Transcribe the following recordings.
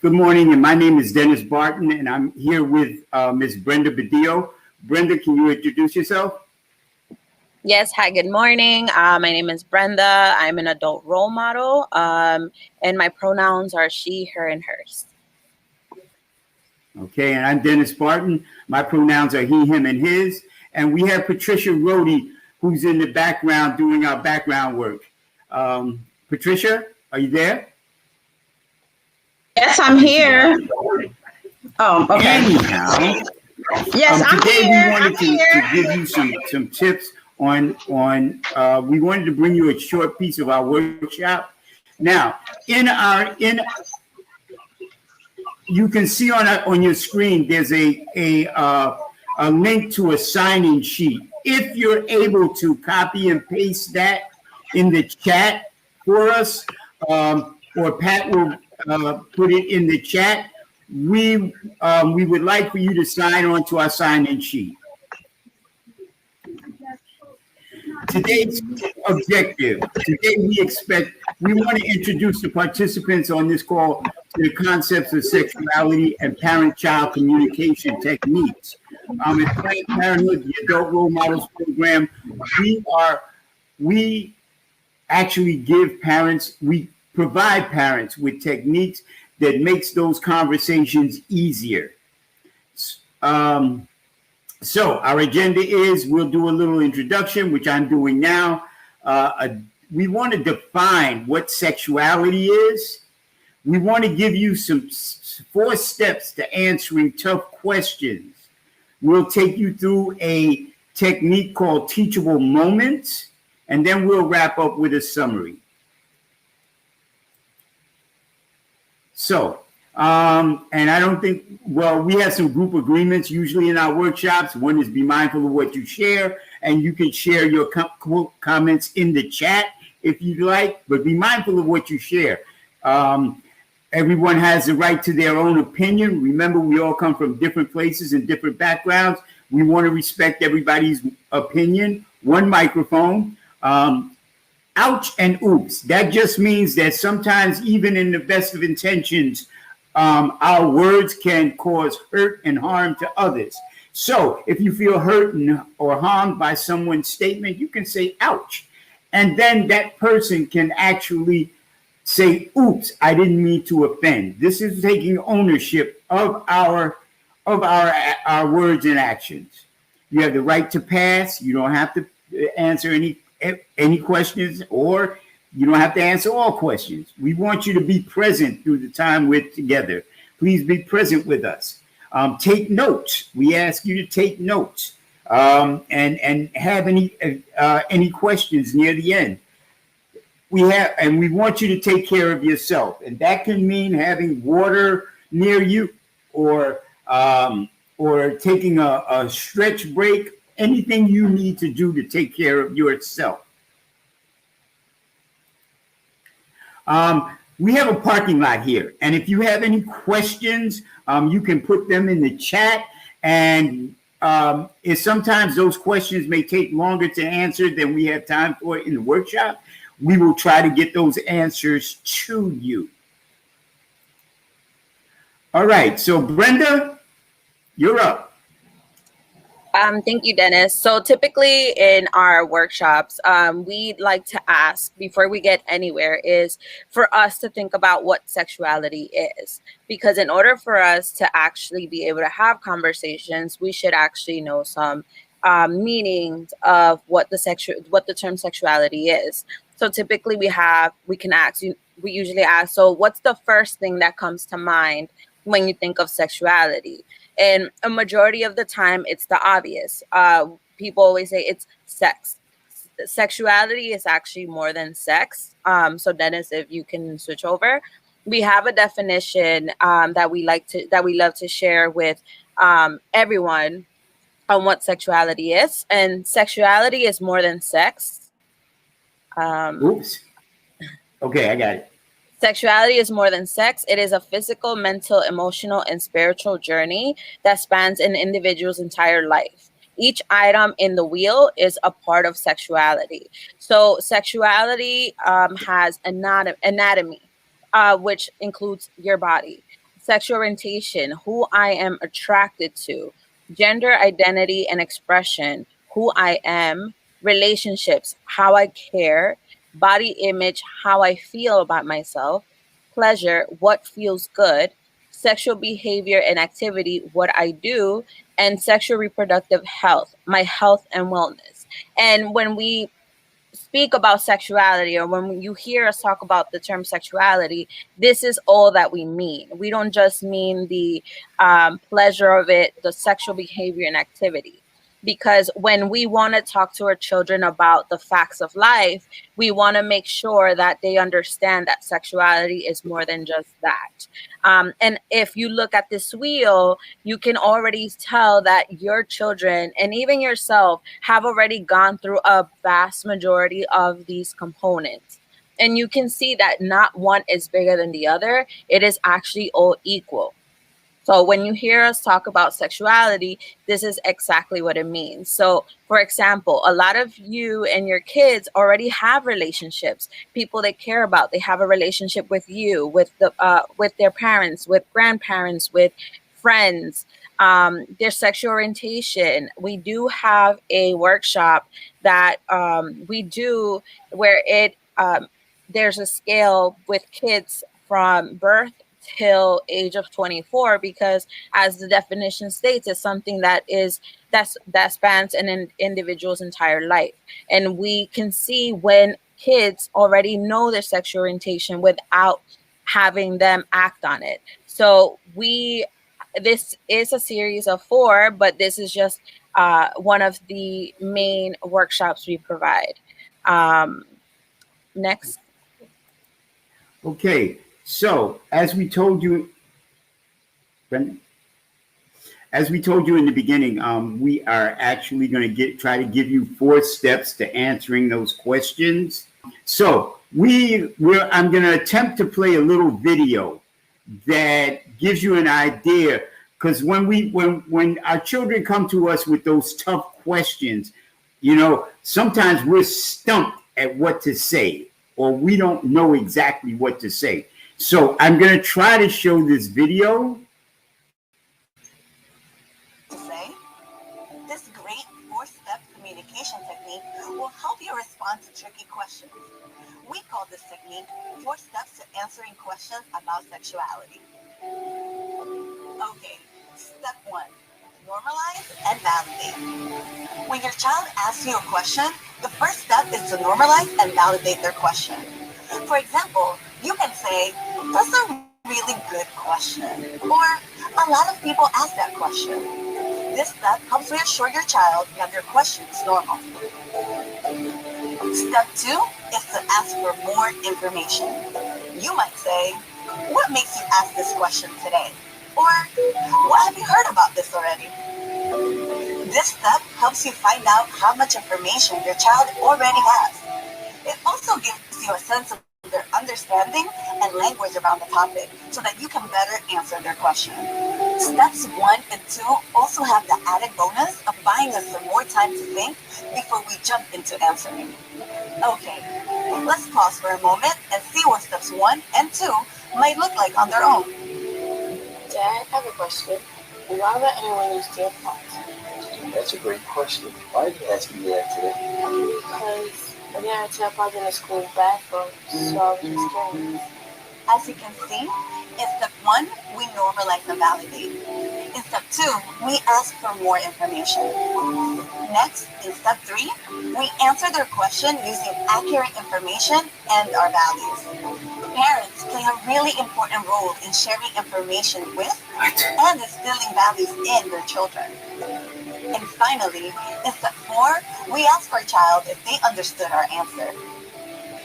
Good morning, and my name is Dennis Barton, and I'm here with Ms. Brenda Badillo. Brenda, can you introduce yourself? Yes, hi, good morning. My name is Brenda. I'm an adult role model, and my pronouns are she, her, and hers. Okay, and I'm Dennis Barton. My pronouns are he, him, and his. And we have Patricia Rhodie, who's in the background doing our background work. Patricia, are you there? Yes, I'm here. Oh, okay. Anyhow, yes, I'm today here. we wanted to give you some tips on we wanted to bring you a short piece of our workshop. Now, you can see on your screen there's a link to a sign-in sheet. If you're able to copy and paste that in the chat for us, or Pat will put it in the chat, we would like for you to sign on to our sign-in sheet. Today's objective, we want to introduce the participants on this call to the concepts of sexuality and parent-child communication techniques. At Planned Parenthood, the Adult Role Models Program, we actually we provide parents with techniques that makes those conversations easier. So our agenda is we'll do a little introduction, which I'm doing now. We want to define what sexuality is. We want to give you some 4 steps to answering tough questions. We'll take you through a technique called teachable moments, and then we'll wrap up with a summary. So, and I don't think, we have some group agreements usually in our workshops. One is be mindful of what you share, and you can share your comments in the chat if you'd like, but be mindful of what you share. Everyone has the right to their own opinion. Remember, we all come from different places and different backgrounds. We want to respect everybody's opinion. One microphone. Ouch and oops. That just means that sometimes, even in the best of intentions, our words can cause hurt and harm to others. So if you feel hurt or harmed by someone's statement, you can say ouch. And then that person can actually say, oops, I didn't mean to offend. This is taking ownership of our words and actions. You have the right to pass. You don't have to answer any questions, or you don't have to answer all questions. We want you to be present through the time we're together. Please be present with us. Take notes. We ask you to take notes, and have any questions near the end. We want you to take care of yourself, and that can mean having water near you, or taking a stretch break. Anything you need to do to take care of yourself. We have a parking lot here, and if you have any questions, you can put them in the chat. And if sometimes those questions may take longer to answer than we have time for in the workshop, we will try to get those answers to you. All right, so Brenda, you're up. Thank you, Dennis. So typically in our workshops, we like to ask before we get anywhere is for us to think about what sexuality is. Because in order for us to actually be able to have conversations, we should actually know some meanings of what the term sexuality is. So typically we usually ask, so what's the first thing that comes to mind when you think of sexuality? And a majority of the time, it's the obvious. People always say it's sex. Sexuality is actually more than sex. So Dennis, if you can switch over, we have a definition that we love to share with everyone on what sexuality is. And sexuality is more than sex. Oops. Okay, I got it. Sexuality is more than sex. It is a physical, mental, emotional, and spiritual journey that spans an individual's entire life. Each item in the wheel is a part of sexuality. So sexuality has anatomy, which includes your body. sexual orientation, who I am attracted to, gender identity and expression, who I am, relationships, how I care, body image, how I feel about myself, pleasure, what feels good, sexual behavior and activity, what I do, and sexual reproductive health, my health and wellness. And when we speak about sexuality, or when you hear us talk about the term sexuality, this is all that we mean. We don't just mean the pleasure of it, the sexual behavior and activity. Because when we want to talk to our children about the facts of life, we want to make sure that they understand that sexuality is more than just that. And if you look at this wheel, you can already tell that your children and even yourself have already gone through a vast majority of these components. And you can see that not one is bigger than the other. It is actually all equal. So when you hear us talk about sexuality, this is exactly what it means. So, for example, a lot of you and your kids already have relationships, people they care about. They have a relationship with you, with their parents, with grandparents, with friends, their sexual orientation. We do have a workshop that we do where there's a scale with kids from birth till age of 24, because as the definition states, it's something that spans an individual's entire life. And we can see when kids already know their sexual orientation without having them act on it. So this is a series of 4, but this is just one of the main workshops we provide. Next. Okay, so as we told you, Brenda, as we told you in the beginning, we are actually going to try to give you 4 steps to answering those questions. So I'm going to attempt to play a little video that gives you an idea, because when our children come to us with those tough questions, sometimes we're stumped at what to say, or we don't know exactly what to say. So I'm going to try to show this video. To say, this great 4-step communication technique will help you respond to tricky questions. We call this technique 4 steps to answering questions about sexuality. Okay, step 1, normalize and validate. When your child asks you a question, the first step is to normalize and validate their question. For example, you can say, that's a really good question, or a lot of people ask that question. This step helps reassure your child that their question is normal. Step 2 is to ask for more information. You might say, what makes you ask this question today? Or, what have you heard about this already? This step helps you find out how much information your child already has. It also gives you a sense of their understanding and language around the topic so that you can better answer their question. Steps 1 and 2 also have the added bonus of buying us some more time to think before we jump into answering. Okay, let's pause for a moment and see what steps 1 and 2 might look like on their own. Dad, I have a question. Why would anyone use tampons? That's a great question. Why are you asking me that today? Because I didn't have tampons in the school bathroom, so I was just curious. As you can see, in step 1, we normalize and validate. In step 2, we ask for more information. Next, in step 3, we answer their question using accurate information and our values. Parents play a really important role in sharing information with and instilling values in their children. And finally, in step 4, we ask our child if they understood our answer.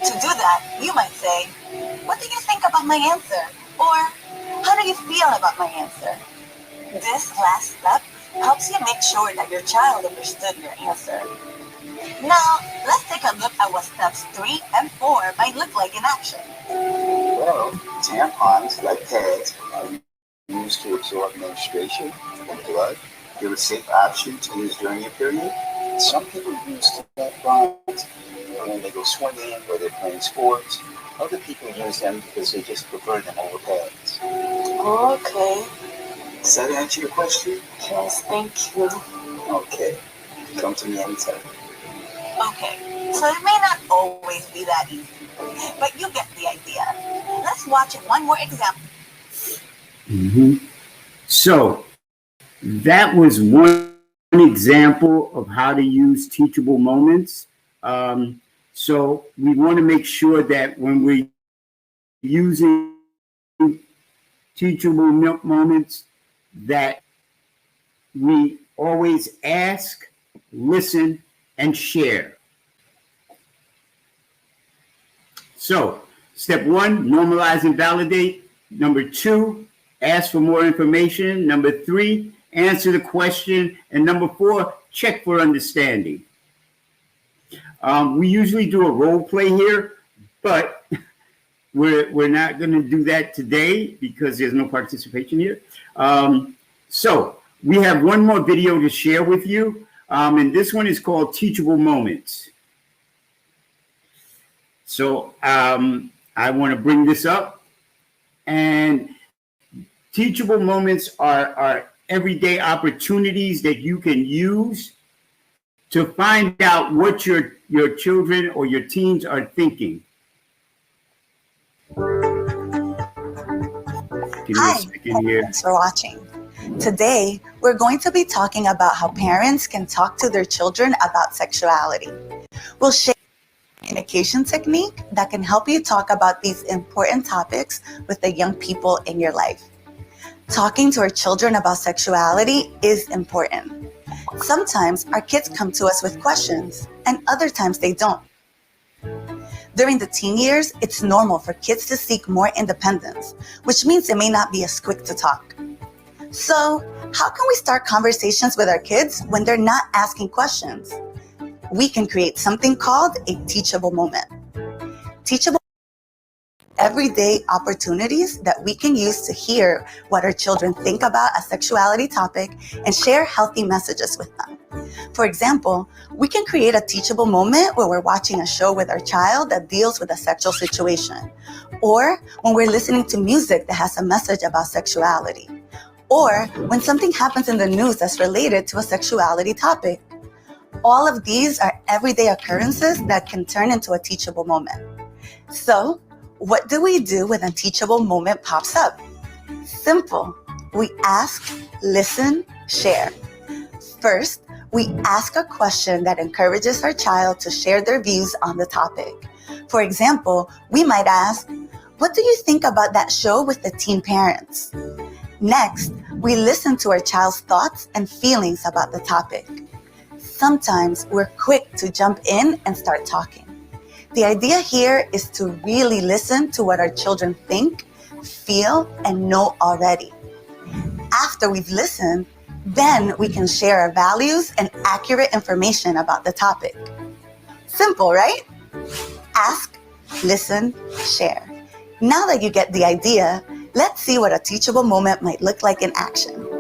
To do that, you might say, what do you think about my answer? Or, how do you feel about my answer? This last step helps you make sure that your child understood your answer. Now, let's take a look at what steps 3 and 4 might look like in action. Well, tampons, like pads, are used to absorb menstruation and blood. They're a safe option to use during your period. Some people use tampons when they go swimming or they're playing sports. Other people use them because they just prefer them over pads. Okay. Does that answer your question? Yes, thank you. Okay. Come to me anytime. Okay, so it may not always be that easy, but you get the idea. Let's watch one more example. So that was one example of how to use teachable moments. So we want to make sure that when we're using teachable moments, that we always ask, listen, and share. So, step 1, normalize and validate. Number 2, ask for more information. Number 3, answer the question. And number 4, check for understanding. We usually do a role play here, but we're not going to do that today because there's no participation here. So we have one more video to share with you, and this one is called Teachable Moments. So I want to bring this up, and teachable moments are everyday opportunities that you can use to find out what your children or your teens are thinking. Hi, thanks for watching. Today, we're going to be talking about how parents can talk to their children about sexuality. We'll share a communication technique that can help you talk about these important topics with the young people in your life. Talking to our children about sexuality is important. Sometimes our kids come to us with questions, and other times they don't. During the teen years, it's normal for kids to seek more independence, which means they may not be as quick to talk. So, how can we start conversations with our kids when they're not asking questions? We can create something called a teachable moment. Teachable everyday opportunities that we can use to hear what our children think about a sexuality topic and share healthy messages with them. For example, we can create a teachable moment where we're watching a show with our child that deals with a sexual situation, or when we're listening to music that has a message about sexuality, or when something happens in the news that's related to a sexuality topic. All of these are everyday occurrences that can turn into a teachable moment. So, what do we do when a teachable moment pops up? Simple. We ask, listen, share. First, we ask a question that encourages our child to share their views on the topic. For example, we might ask, what do you think about that show with the teen parents? Next, we listen to our child's thoughts and feelings about the topic. Sometimes we're quick to jump in and start talking. The idea here is to really listen to what our children think, feel, and know already. After we've listened, then we can share our values and accurate information about the topic. Simple, right? Ask, listen, share. Now that you get the idea, let's see what a teachable moment might look like in action.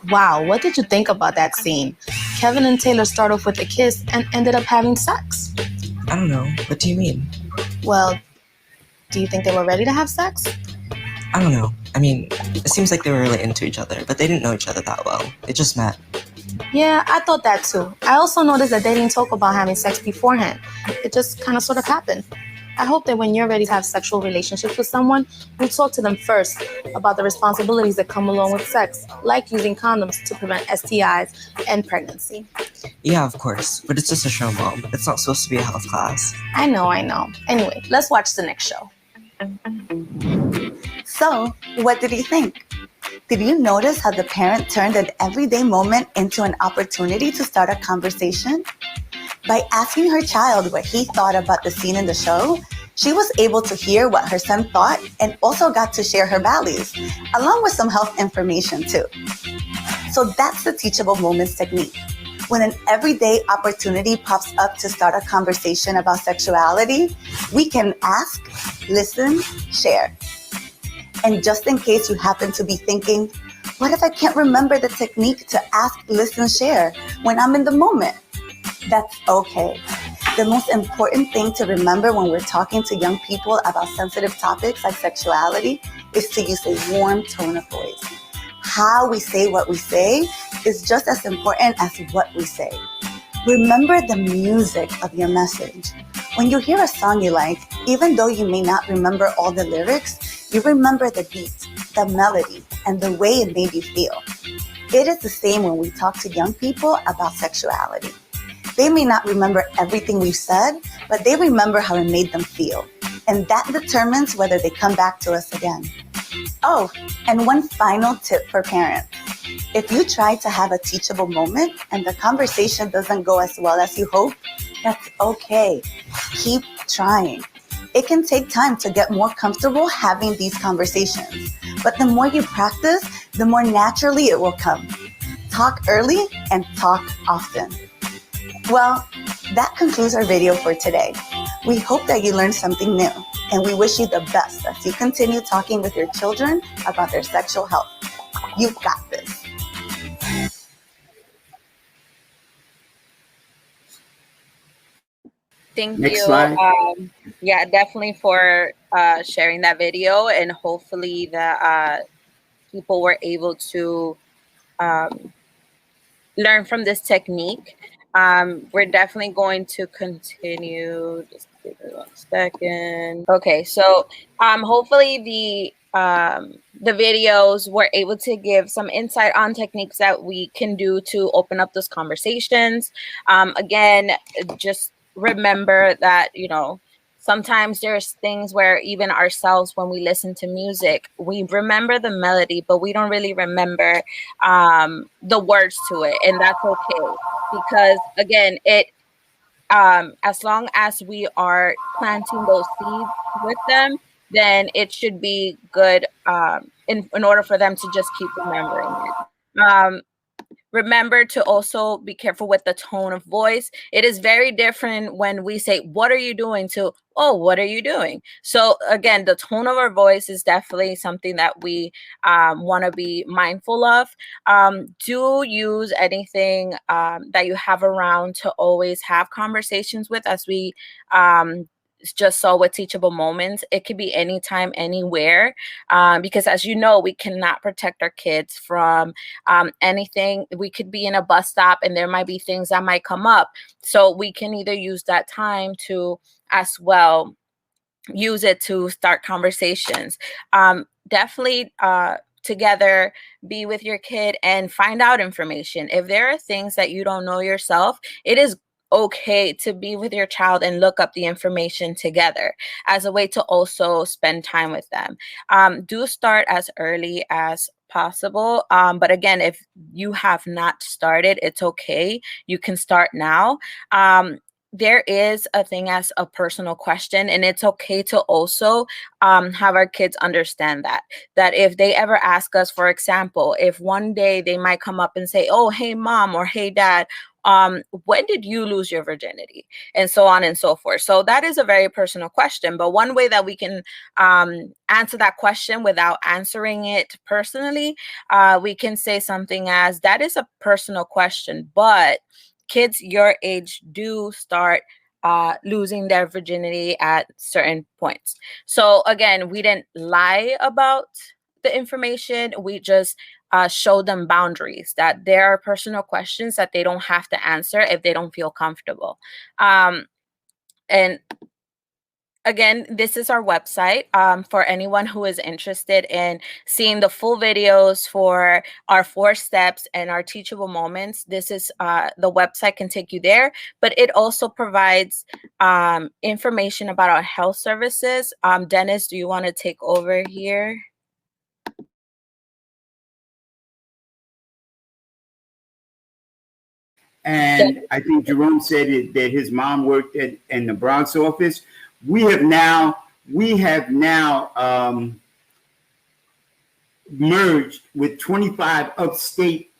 Wow, what did you think about that scene? Kevin and Taylor start off with a kiss and ended up having sex. I don't know. What do you mean? Well, do you think they were ready to have sex? I don't know. I mean, it seems like they were really into each other, but they didn't know each other that well. They just met. Yeah, I thought that too. I also noticed that they didn't talk about having sex beforehand. It just kind of sort of happened. I hope that when you're ready to have sexual relationships with someone, you talk to them first about the responsibilities that come along with sex, like using condoms to prevent STIs and pregnancy. Yeah, of course, but it's just a show, Mom. It's not supposed to be a health class. I know. Anyway, let's watch the next show. So, what did you think? Did you notice how the parent turned an everyday moment into an opportunity to start a conversation? By asking her child what he thought about the scene in the show, she was able to hear what her son thought and also got to share her values, along with some health information too. So that's the teachable moments technique. When an everyday opportunity pops up to start a conversation about sexuality, we can ask, listen, share. And just in case you happen to be thinking, what if I can't remember the technique to ask, listen, share when I'm in the moment? That's okay. The most important thing to remember when we're talking to young people about sensitive topics like sexuality is to use a warm tone of voice. How we say what we say is just as important as what we say. Remember the music of your message. When you hear a song you like, even though you may not remember all the lyrics, you remember the beat, the melody, and the way it made you feel. It is the same when we talk to young people about sexuality. They may not remember everything we've said, but they remember how it made them feel. And that determines whether they come back to us again. Oh, and one final tip for parents. If you try to have a teachable moment and the conversation doesn't go as well as you hope, that's okay. Keep trying. It can take time to get more comfortable having these conversations, but the more you practice, the more naturally it will come. Talk early and talk often. Well, that concludes our video for today. We hope that you learned something new, and we wish you the best as you continue talking with your children about their sexual health. You've got this. Thank Next you. slide. Yeah, definitely for sharing that video, and hopefully the people were able to learn from this technique. We're definitely going to continue. Just give me 1 second. Okay, so hopefully the videos were able to give some insight on techniques that we can do to open up those conversations. Again, just remember that, you know, sometimes there's things where even ourselves, when we listen to music, we remember the melody, but we don't really remember the words to it. And that's okay, because again, it as long as we are planting those seeds with them, then it should be good in order for them to just keep remembering it. Remember to also be careful with the tone of voice. It is very different when we say, "What are you doing?" to, "Oh, what are you doing?" So again, the tone of our voice is definitely something that we want to be mindful of. Do use anything that you have around to always have conversations with, as we just saw with teachable moments. It could be anytime, anywhere, because as you know, we cannot protect our kids from anything. We could be in a bus stop and there might be things that might come up. So we can either use that time to as well use it to start conversations. Definitely together, be with your kid and find out information. If there are things that you don't know yourself, it is okay to be with your child and look up the information together as a way to also spend time with them. Do start as early as possible. But again, if you have not started, it's okay. You can start now. There is a thing as a personal question, and it's okay to also have our kids understand that if they ever ask us, for example, if one day they might come up and say, "Oh, hey mom," or "Hey dad, when did you lose your virginity?" and so on and so forth. So that is a very personal question, but one way that we can answer that question without answering it personally, we can say something as, "That is a personal question, but kids your age do start losing their virginity at certain points." So again, we didn't lie about the information. We just show them boundaries, that there are personal questions that they don't have to answer if they don't feel comfortable. And again, this is our website for anyone who is interested in seeing the full videos for our 4 steps and our teachable moments. This is the website can take you there, but it also provides information about our health services. Dennis, do you want to take over here? And I think Jerome said that his mom worked in the Bronx office. We have now merged with 25 upstate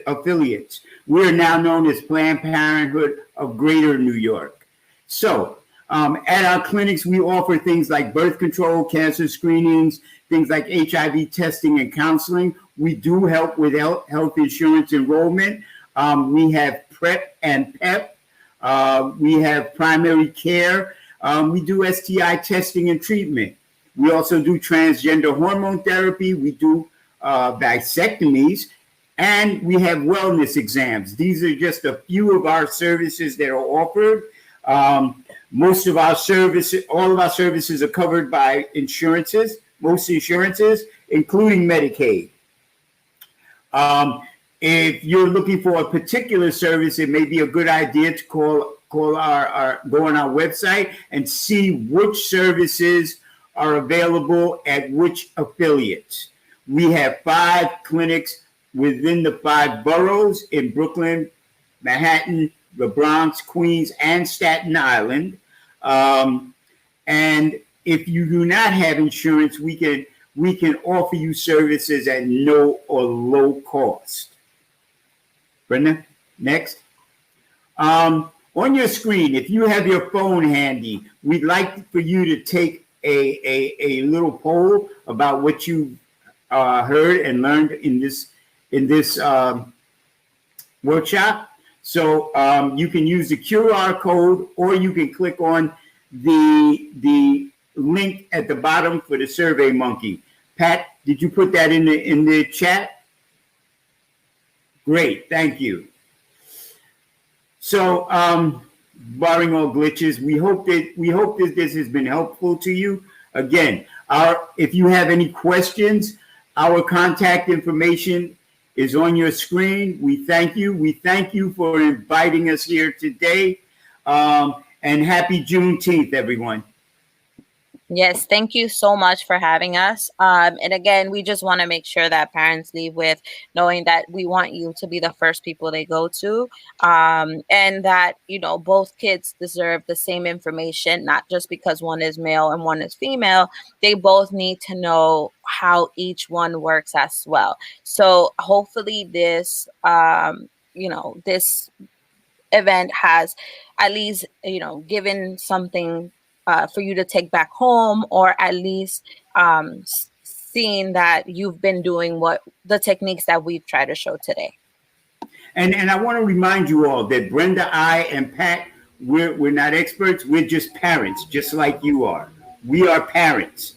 affiliates. We're now known as Planned Parenthood of Greater New York. So at our clinics, we offer things like birth control, cancer screenings, things like HIV testing and counseling. We do help with health insurance enrollment. We have PrEP and PEP. We have primary care. We do STI testing and treatment. We also do transgender hormone therapy. We do vasectomies, and we have wellness exams. These are just a few of our services that are offered. Most of our services, all of our services are covered by insurances, most insurances, including Medicaid. If you're looking for a particular service, it may be a good idea to go on our website and see which services are available at which affiliates. We have 5 clinics within the 5 boroughs in Brooklyn, Manhattan, the Bronx, Queens, and Staten Island. And if you do not have insurance, we can offer you services at no or low cost. Brenda, next. On your screen, if you have your phone handy, we'd like for you to take a little poll about what you heard and learned in this workshop. So you can use the QR code, or you can click on the link at the bottom for the Survey Monkey. Pat, did you put that in the chat? Great, thank you. So, barring all glitches, we hope that this has been helpful to you. Again, if you have any questions, our contact information is on your screen. We thank you. We thank you for inviting us here today. And happy Juneteenth, everyone. Yes, thank you so much for having us. And again, we just want to make sure that parents leave with knowing that we want you to be the first people they go to, and that, both kids deserve the same information, not just because one is male and one is female. They both need to know how each one works as well. So hopefully this, this event has at least, given something for you to take back home, or at least seeing that you've been doing what the techniques that we've tried to show today. And I want to remind you all that Brenda, I, and Pat, we're not experts. We're just parents, just like you are. We are parents.